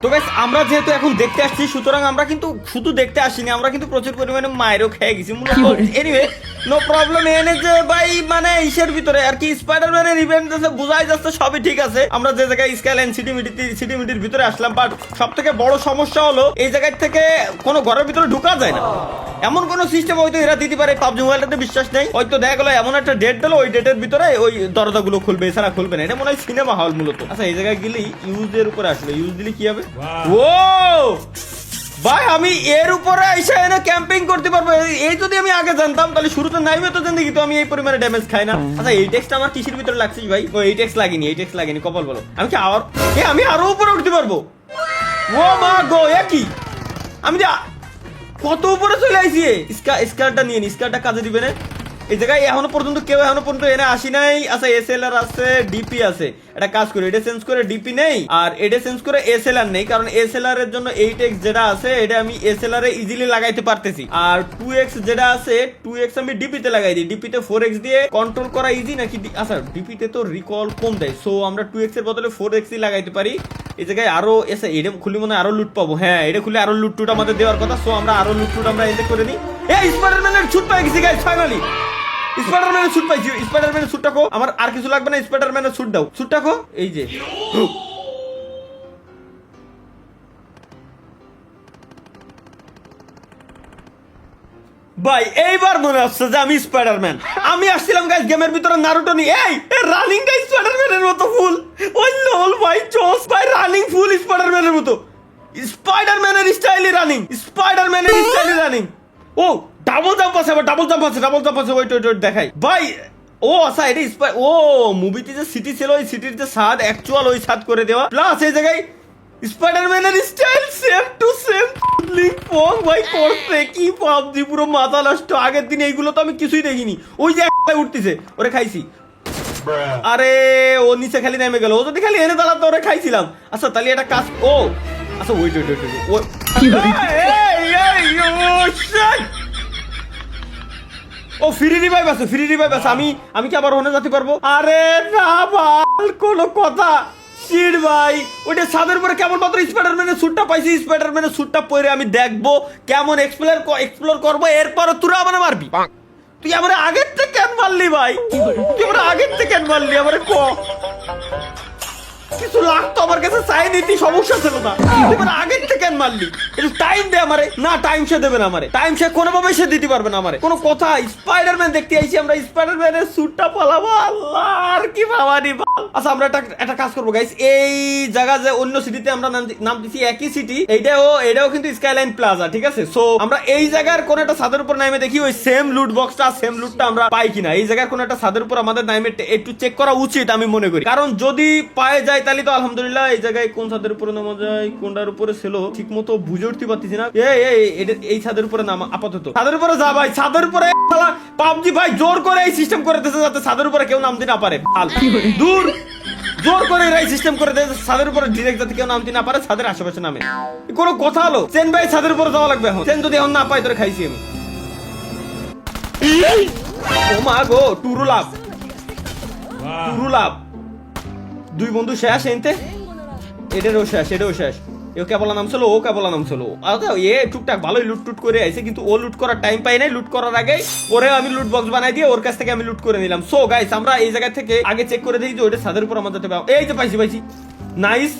তো গাইস আমরা যেহেতু এখন দেখতে আসছি, সুতরাং আমরা কিন্তু শুধু দেখতে আসিনি, আমরা কিন্তু প্রচুর পরিমাণে মায়েরও খেয়ে গেছি মূলত। Anyway no problem. এনে যে ভাই মানে ইসের ভিতরে আর কি স্পাইডারম্যানের ইভেন্ট আছে, বোঝাই যাচ্ছে সবই ঠিক আছে। আমরা যে জায়গায় স্কাইলাইন সিটিমিটির ভিতরে আসলাম, বাট সব থেকে বড় সমস্যা হলো এই জায়গায় থেকে কোনো ঘরের ভিতরে ঢুকা যায় না। এমন কোন সিস্টেম হয়তো এরা দিতে পারে, পাবজি মোবাইলটাতে বিশ্বাস নেই। হয়তো দেখা গেলো এমন একটা ডেট দিল, ওই ডেটের ভিতরে ওই দরজাগুলো খুলবে, এছাড়া খুলবে না। এটা মনে হয় সিনেমা হল মূলত। আচ্ছা এই জায়গায় গেলেই ইউজের উপরে আসলে ইউজ দিলে কি হবে? ও ভাই আমি এর উপরে এসে এনে ক্যাম্পিং করতে পারবো। এই যদি আমি আগে জানতাম তাহলে শুরুতে নাইবে তো জিন্দেগি তো আমি এই পরিমাণে ড্যামেজ খাই না। আচ্ছা এই টেক্সট আমার কিসের ভিতরে লাগছে ভাই? ও এই টেক্সট লাগেনি কপাল বলো। আমি কি আমি আরো উপরে উঠতে পারবো? ও মা গো, একই আমি যা কত উপরে চলে আইছি। স্কারটা নিয়ে নি, স্কারটা কাজে দিবে না এই জায়গায়। এখনো পর্যন্ত এনে আসি নাই। আচ্ছা এসএলআর আছে, ডিপি আছে। এটা কাজ করে এটা চেঞ্জ করে ডিপি নেই, আর এটা চেঞ্জ করে এসএলআর নেই, কারণ এসএলআর এর জন্য 8x যেটা আছে এটা আমি এসএলআর এ ইজিলি লাগাইতে পারতেছি। আর 2x যেটা আছে 2x আমি ডিপি তে লাগাই দিই। ডিপি তে 4x দিয়ে কন্ট্রোল করা ইজি নাকি? আচ্ছা ডিপি তে তো রিকল কম দেয়, সো আমরা 2x এর বদলে 4x লাগাইতে পারি। এই জায়গায় আরো এসে এটা খুলে মনে আরো লুট পাবো। হ্যাঁ এটা খুলে আরো লুট টুট আমাদের দেওয়ার কথা, সো আমরা আরো লুট টুট আমরা এতে করে নিই। এই স্পাইডারম্যানের ছুট পাই গেছি গাইস, ফাইনালি স্পাইডারম্যানের স্যুট পাইছি। স্পাইডারম্যানের স্যুটটা কো, আমার আর কিছু লাগবে না। স্পাইডারম্যানের স্যুট দাও, স্যুটটা কো। এই যে ভাই এইবার মনে হচ্ছে যে আমি স্পাইডারম্যান। আমি আসছিলাম গাইস গেমের ভিতরে নারুটো নি। এই রানিং গাইস স্পাইডারম্যানের মতো ফুল। ওই লোল ভাই চোস ভাই, রানিং ফুল স্পাইডারম্যানের মতো। স্পাইডারম্যানের স্টাইলে রানিং। ও ডাবল জাম্প আছে, ওয়েট দেখাই ভাই। ও আচ্ছা এটা ও মুভিতে যে সিটি ছিল, ওই সিটির যে ছাদ অ্যাকচুয়াল ওই ছাদ করে দেওয়া, প্লাস এই জায়গায় স্পাইডারম্যানের স্টাইল সেম টু সেম লিংপং ভাই করছে কি পাবজি, পুরো মাথা নষ্ট। আগের দিন এইগুলো তো আমি কিছুই দেখিনি। ওই যে একটা উঠতেছে ওরে খাইছি। আরে ও নিচে খালি নেমে গেল, ও যদি খালি এনে দাঁড়াতো ওরে খাইছিলাম। আচ্ছা তাহলে একটা কাজ, ও আচ্ছা ওয়েট ও ফ্রি রিভাইভ আছে। আমি কি আবার ওখানে যেতে পারবো? আরে না বাল কোনো কথা শিট ভাই। ওইটা ছাদের উপরে কেমন মাত্র স্পাইডারম্যানের স্যুটটা পাইছি। স্পাইডারম্যানের স্যুটটা পরে আমি দেখবো কেমন এক্সপ্লোর করবো। এরপর তোরা আমার মারবি। তুই আমার আগের থেকে কেন মারলি ভাই? আমার ক কিছু লাগতো আমার কাছে, চাই নিতি সমস্যা ছিল না। এবার আগের থেকে কেন মারলি? একটু টাইম দে আমারে। না টাইম সে দেবে না আমারে, টাইম সে কোনোভাবে সে দিতে পারবে না আমারে। কোনো কথা। স্পাইডারম্যান দেখতে আইছি আমরা, স্পাইডারম্যানের স্যুটটা পালাবো। আল্লাহ আর কি ভাবানি ভাই। আচ্ছা আমরা একটা কাজ করবো গাইস, এই জায়গা যে অন্য সিটিতে আমরা নাম দিছি একই সিটি, এটাও কিন্তু স্কাইলাইন প্লাজা, ঠিক আছে? সো আমরা এই জায়গার কোন একটা ছাদের উপর নামে দেখি ওই সেম লুটটা আমরা পাই কিনা। এই জায়গার কোন একটা ছাদের উপর আমাদের নামে একটু চেক করা উচিত আমি মনে করি, কারণ যদি পায়ে যায় তাহলে তো আলহামদুলিল্লাহ। এই জায়গায় কোন ছাদের উপরে নামা যায়, কোনটার উপরে ছিল ঠিক মতো বুঝে উঠতে পারতেছি না। এই ছাদের উপরে নামা, আপাতত ছাদের উপরে যা ভাই। ছাদের উপরে পাবজি ভাই জোর করে এই সিস্টেম করে দিয়েছে যাতে ছাদের উপরে কেউ নামতে না পারে। দূর জোর করে এই সিস্টেম করে দিয়েছে ছাদের উপরে ডিরেক্ট যাতে কেউ নামতে না পারে, ছাদের আশেপাশে নামে। কোনো কথা হলো চেন ভাই ছাদের উপরে যাওয়া লাগবে এখন। চেন যদি এখন না পাই তোরে খাইছি আমি। ও মা গো, টুরু লাভ দুই বন্ধু শেষ। এটারও শেষ। ও কেবল নামছিল। এ টুকটাক ভালোই লুট করে আইছে, কিন্তু ও লুট করার টাইম পাই নাই। লুট করার আগে ওরে আমি লুট বক্স বানাই দিয়ে ওর কাছ থেকে আমি লুট করে নিলাম। সো গাইস আমরা এই জায়গা থেকে আগে চেক করে দিই যে ওইটা ছাদের উপর আমাদের এই যে পাইছি নাইস।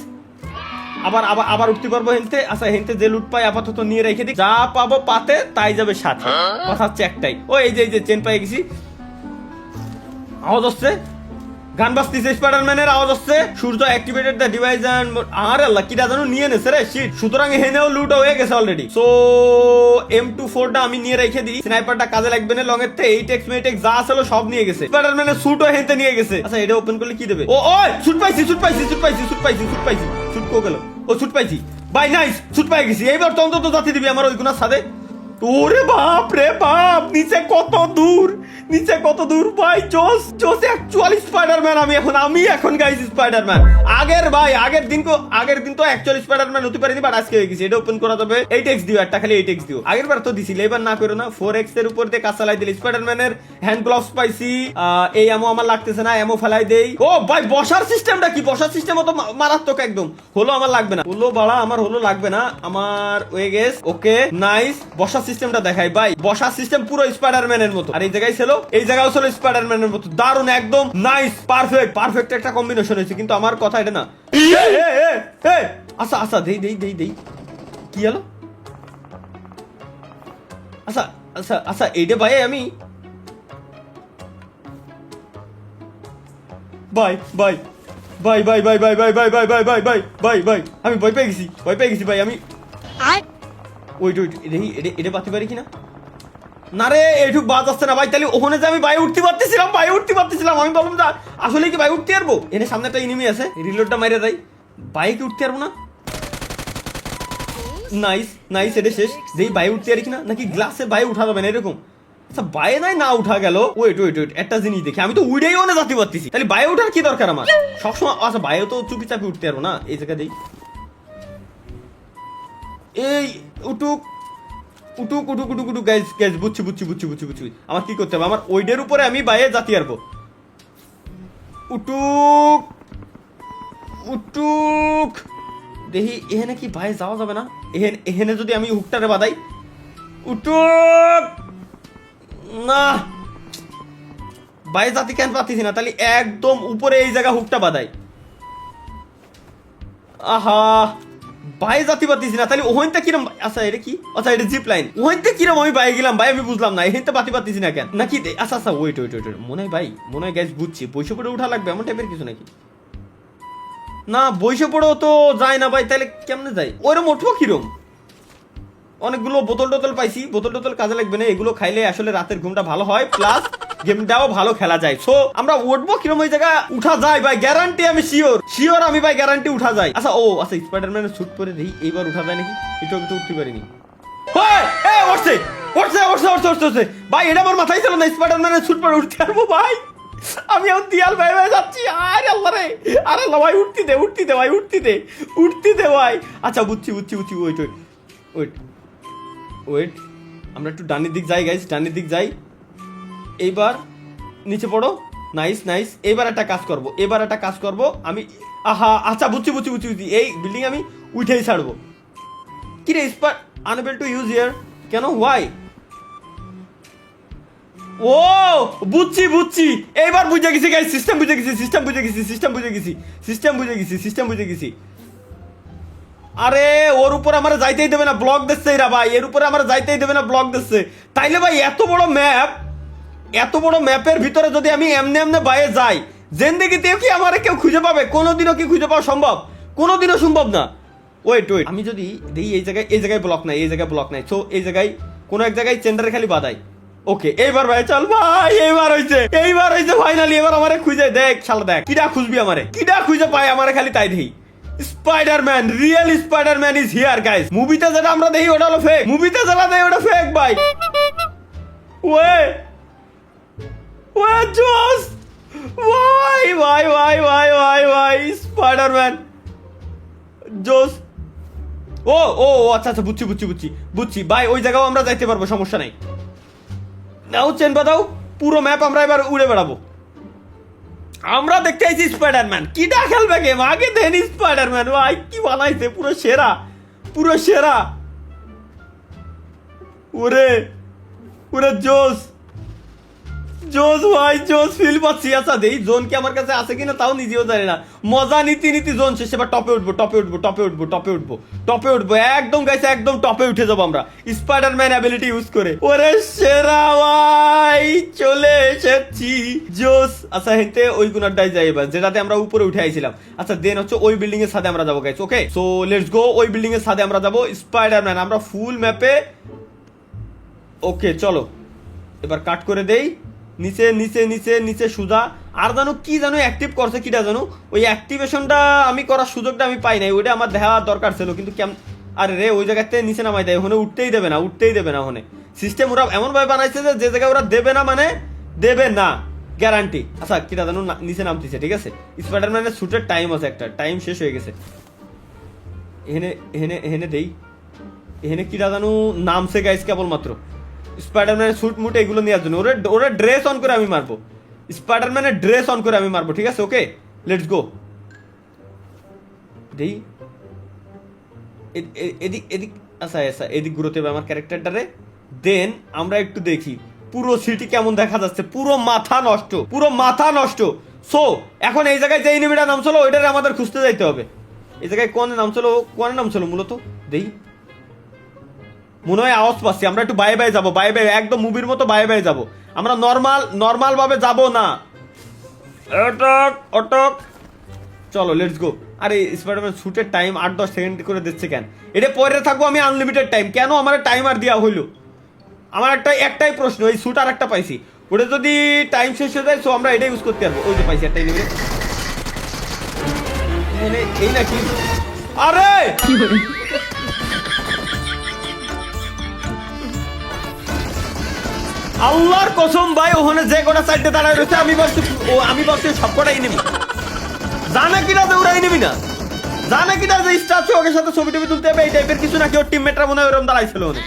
আবার উঠতে পারবো হেনতে। আচ্ছা হেনতে যে লুট পাই আপাতত নিয়ে রেখে দিই, যা পাবো পাতে তাই যাবে সাথে। কথা হচ্ছে একটাই, ও এই যে চেন পাই গেছি। আওয়াজ হচ্ছে, গান বাজতেছে, স্পাইডারম্যানের আওয়াজ হচ্ছে। সূর্য অ্যাক্টিভেটেড দ্য ডিভাইস এন্ড আর আল্লাহ কিটা জানো নিয়ে নেছে রে শিট। সুতরাং হেনেও লুট হয়ে গেছে অলরেডি। সো M24টা আমি নিয়ে রেখে দিই, স্নাইপারটা কাজে লাগবে না। লং এর তে 8x যা ছিল সব নিয়ে গেছে। স্পাইডারম্যানের স্যুটও হেনতে নিয়ে গেছে। আচ্ছা এটা ওপেন করলে কি দেবে? ও স্যুট পাইছি। স্যুট কো গেল? ও স্যুট পাইছি ভাই, নাইস স্যুট পাই গেছি। এইবার তো অন্তত জাতি দিবি আমার ওই গুনার সাথে। ওরে বাপ রে বাপ, নিচে কত দূর, নিচে কত দূর ভাই, জোস জোস অ্যাকচুয়ালি স্পাইডারম্যান। আমি এখন গাইস স্পাইডারম্যান। আগের দিন তো অ্যাকচুয়ালি স্পাইডারম্যান হতে পারিনি, বাট আজকে হয়ে গেছে। এটা ওপেন করা যাবে 8x দিও, একটা খালি 8x দিও। আগের বার তো দিছিল, এবার না করো না। 4x এর উপর দিয়ে কাজ চালাই দিলে স্পাইডারম্যানের হ্যান্ড গ্লাভস পাইছি। এই এমো আমার লাগতেছে না, এমো ফেলাই দেই। ও ভাই বসার সিস্টেমটা কি? বসার সিস্টেম তো মারাত্মক একদম। হলো আমার লাগবে না, হলো বাড়া আমার হলো লাগবে না আমার। Way guess okay nice. বসার সিস্টেমটা দেখাই ভাই, বসার সিস্টেম পুরো স্পাইডারম্যানের মতো। আর এই জায়গায় ছিল, এই জায়গাও ছিল স্পাইডারম্যানের মতো। দারুণ একদম নাইস পারফেক্ট একটা কম্বিনেশন হয়েছে। কিন্তু আমার কথা এটা না। আচ্ছা দেই কি হলো? আচ্ছা এইটা ভাই আমি ভাই আমি ভয় পেয়ে গেছি ভাই। আমি ওই এটা পাতি পারি কিনা? না রে, এইটুক বাদ আসছে না ভাই। তাহলে ওখানে যে আমি ভাই উঠতে পারতেছিলাম। আমি বললাম যে আসলে কি ভাই উঠতে পারবো? এনে সামনে একটা এনিমি আছে, রিলোডটা মাইরে দেয়। বাইকে উঠতে পারবো না। নাইস এটা শেষ। যেই বাই উঠতে পারি কিনা, নাকি গ্লাসে বাই উঠা যাবে না এরকম? আচ্ছা বায়ে নাই না উঠা গেল। ওয়েট একটা জিনিস দেখি, আমি তো উড়েই অনে যাতে পারতেছি, তাহলে বায়ে উঠার কি দরকার আমার সবসময়? আচ্ছা বায়ে তো চুপি চাপি উঠতে পারবো না। এই জায়গা দেই, এই উটুক গাইজ বুঝছি। আমার কি করতে হবে? আমার ওইডের উপরে আমি বাইরে জাতি পারবো। উটুক দেখি এখানে কি বাইরে যাওয়া যাবে না? এখানে যদি আমি হুকটারে বাদাই, উটুক না বাইরে জাতি কেন পাচ্ছি না? তাহলে একদম উপরে এই জায়গা হুকটা বাদাই। আহা বাইরে জাতি পাতিছি না, তাহলে ওখানটা কিরম? আচ্ছা এটা কি? আচ্ছা এটা জিপ লাইন। ওখানটা কিরম আমি বাইরে গেলাম ভাই? আমি বুঝলাম না, এখানটা পাতি পাতিছি না কেন? নাকি আচ্ছা ওয়েট মনে হয় ভাই, মনে হয় গ্যাস বুঝছি, বৈশে পড়ে উঠা লাগবে এমন টাইপের কিছু নাকি? না বৈশে পড়েও তো যায় না ভাই, তাহলে কেমনে যায়? ওরম উঠবো কিরম? অনেকগুলো বোতল টোতল পাইছি, বোতল কাজে লাগবে না। এগুলো খাইলে আসলে রাতের ঘুমটা ভালো হয়, প্লাস গেমটাও ভালো খেলা যায়। সো আমরা উঠবো কিরম? ওই জায়গা উঠা যায় ভাই, গ্যারান্টি আমি শিওর আমি ভাই গ্যারান্টি উঠা যায়। আচ্ছা স্পাইডারম্যানের স্যুট পরে দিই, এইবার উঠা যায় নাকি? এটা তো উঠতে পারিনি। উঠছে ভাই, এটা আমার মাথায় ছিল না। স্পাইডারম্যানের স্যুট পরে উঠতে পারবো ভাই? আমি এখন দিয়াল ভাই যাচ্ছি। আরে আল্লাহ রে, আরে আল্লাহ ভাই উঠতে দে ভাই, উঠতে দে ভাই। আচ্ছা বুঝছি। ওয়েট আমরা একটু ডানের দিক যাই গাইস, ডানের দিক যাই। এইবার নিচে পড়ো। নাইস। এবার একটা কাজ করব আমি। আচ্ছা বুঝছি। এই বিল্ডিং আমি উঠেই ছাড়বো। কি রে spare unable to use here, কেন? হোয়াই? ও বুঝছি। এইবার বুঝে গেছি গাইস, সিস্টেম বুঝে গেছি। আরে ওর উপর আমার যাইতেই দেবে না, ব্লক দিচ্ছে এরা ভাই। এর উপরে আমার যাইতেই দেবে না, ব্লক দিচ্ছে। তাইলে ভাই এত বড় ম্যাপের ভিতরে যদি আমি এমনে বাইরে যাই, জিন্দেগিতেও কি আমার কেউ খুঁজে পাবে? কোনোদিনও কি খুঁজে পাওয়া সম্ভব? কোনোদিনও সম্ভব না। ওয়েট আমি যদি দেই এই জায়গায় ব্লক নাই। সো এই জায়গায় কোনো এক জায়গায় চেন্ডারে খালি বাদাই। ওকে এইবার ভাই চল ভাই, এইবার হইছে ফাইনালি। এবার আমারে খুঁজে দেখ, শালা দেখ কিডা খুঁজবি আমারে, কিডা খুঁজে পায় আমারে খালি তাই দেই। Spiderman, real Spiderman is here guys. মুভিতে যেটা আমরা দেখি ওটা হলো ফেক, ওটা ফেক ভাই। ওয়ে জোস ভাই স্পাইডারম্যান জোস। ও আচ্ছা বুঝছি ভাই। ওই জায়গাও আমরা যাইতে পারবো, সমস্যা নাই। নাও চেন বাদাও, পুরো ম্যাপ আমরা এবার উড়ে বেড়াবো। আমরা দেখতে আইছি স্পাইডারম্যান। কিটা খেলবে গেম? আগে দেন স্পাইডারম্যান ভাই কি বানাইছে, পুরো সেরা। ওরে জোস ভাই, ফিল পাচ্ছি। আচ্ছা দেই জোন কি আমার কাছে আছে কিনা তাও নিজেও জানি না। মজা নীতি জোন শেষ। এবার টপে উঠবো একদম গাইছে, একদম টপে উঠে যাবো আমরা স্পাইডারম্যান অ্যাবিলিটি ইউজ করে। ওরে সেরা ভাই, চলে এসেছি জোস। আচ্ছা হেঁটে ওই কোনারটাই যাই এবার, যেটাতে আমরা উপরে উঠে আইছিলাম। আচ্ছা দেন হচ্ছে ওই বিল্ডিং এর সাথে আমরা যাবো guys. Okay so let's go. ওই বিল্ডিং এর সাথে আমরা যাবো স্পাইডারম্যান, আমরা ফুল ম্যাপে। ওকে চলো এবার কাট করে দেই। নিচে সুজা। আর জানো অ্যাক্টিভ করছে কিটা জানো? ওই অ্যাক্টিভেশনটা আমি করার সুযোগটা আমি পাই নাই, ওইটা আমার দেখা দরকার ছিল। কিন্তু আরে রে ওই জায়গাতে নিচে নামাই দেয়, ওখানে উঠতেই দেবে না ওখানে। সিস্টেম ওরা এমন ভাবে বানাইছে যে জায়গায় ওরা দেবে না, মানে দেবে না গ্যারান্টি। আচ্ছা কিটা জানো নিচে নামতেছে, ঠিক আছে। স্পাইডারম্যানের শুটের টাইম আছে, একটা টাইম শেষ হয়ে গেছে। এখানে এখানে এখানে দেই, এখানে কিটা জানো নামছে গাইস কেবলমাত্র স্পাইডারম্যানের স্যুট মুট এগুলো নেওয়ার জন্য। ওরা ড্রেস অন করে আমি মারবো, স্পাইডারম্যানের ড্রেস অন করে আমি মারবো, ঠিক আছে। Okay let's go. দেই এদিক এদিক, আচ্ছা আচ্ছা এদিক ঘুরোতে হবে আমার ক্যারেক্টারটারে। দেন আমরা একটু দেখি পুরো সিটি কেমন দেখা যাচ্ছে। পুরো মাথা নষ্ট, পুরো মাথা নষ্ট। সো এখন এই জায়গায় যে এনিমিটা নামছিল ওইটারে আমাদের খুঁজতে যাইতে হবে। এই জায়গায় কোনে নামছিল মূলত দেই, মনে হয় আওয়াজ পাচ্ছি। আমরা একটু বাই বাই যাবো, বাই বাই একদম মুভির মতো বাই বাই যাবো। আমরা নর্মাল ভাবে যাবো না। অটক অটক, চলো লেটস গো। আরে স্পাইডারম্যান শুটের টাইম 8-10 সেকেন্ড করে দিচ্ছে কেন? এটা পরে থাকবো আমি আনলিমিটেড টাইম, কেন আমার টাইমার দেওয়া হইলো? আমার একটাই প্রশ্ন, এই শুট আর একটা পাইছি, ওটা যদি টাইম শেষ হয়ে যায় সো আমরা এটা ইউজ করতে পারবো। ওই যে পাইছি একটা এনিমি, এই নাকি? আরে আল্লাহর কসম ভাই, ওখানে যে কটা সাইডে দাঁড়ায় রয়েছে আমি ভাবছি সব কটাই নেবি। জানে কিনা যে ওরাই নেবি না, জানে কিনা যে স্টাচু ওকে সাথে ছবি টবি তুলতে হবে এই টাইপের কিছু নাকি। ওর টিমমেটরা মনে হয় ওরকম দাঁড়াইছিল অনেক।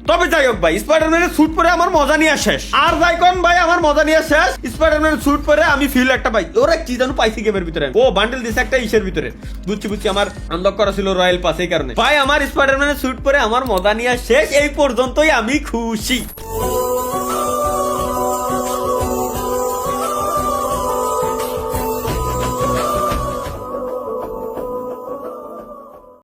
তবে যাই হোক ভাই, স্পাইডারম্যানের স্যুট পরে আমার মজা নিয়ে শেষ। আর যাই কোন ভাই, আমার মজা নিয়ে শেষ। স্পাইডারম্যানের স্যুট পরে আমি ফিল একটা পাই। ওরা কি জানো পাইছি গেমের ভিতরে, ও বান্ডেল দিছে একটা ইসের ভিতরে। বুঝছি আমার আনলক করা ছিল রয়্যাল পাস, এই কারণে ভাই আমার স্পাইডারম্যানের স্যুট পরে আমার মজা নিয়ে শেষ। এই পর্যন্তই আমি খুশি।